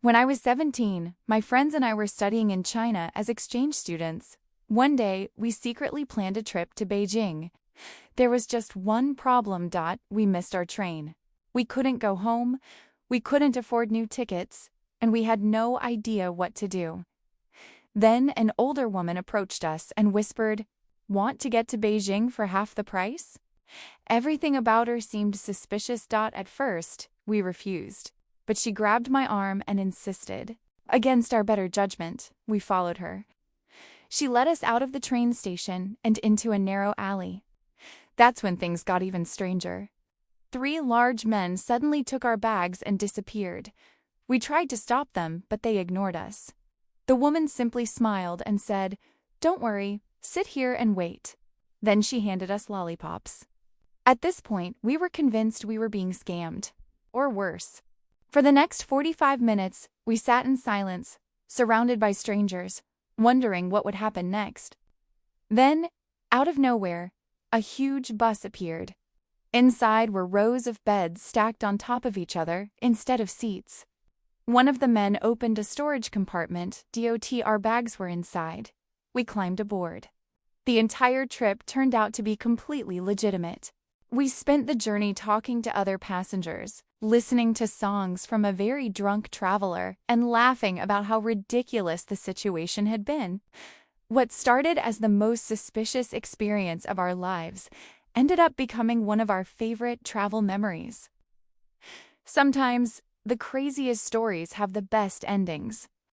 When I was 17, my friends and I were studying in China as exchange students. One day, we secretly planned a trip to Beijing. There was just one problem. We missed our train. We couldn't go home, we couldn't afford new tickets, and we had no idea what to do. Then an older woman approached us and whispered, "Want to get to Beijing for half the price?" Everything about her seemed suspicious. At first, we refused, but she grabbed my arm and insisted. Against our better judgment, we followed her. She led us out of the train station and into a narrow alley. That's when things got even stranger. 3 large men suddenly took our bags and disappeared. We tried to stop them, but they ignored us. The woman simply smiled and said, "Don't worry, sit here and wait." Then she handed us lollipops. At this point, we were convinced we were being scammed. Or worse. For the next 45 minutes, we sat in silence, surrounded by strangers, wondering what would happen next. Then, out of nowhere, a huge bus appeared. Inside were rows of beds stacked on top of each other instead of seats. One of the men opened a storage compartment. Our bags were inside. We climbed aboard. The entire trip turned out to be completely legitimate. We spent the journey talking to other passengers, listening to songs from a very drunk traveler, and laughing about how ridiculous the situation had been. What started as the most suspicious experience of our lives ended up becoming one of our favorite travel memories. Sometimes, the craziest stories have the best endings.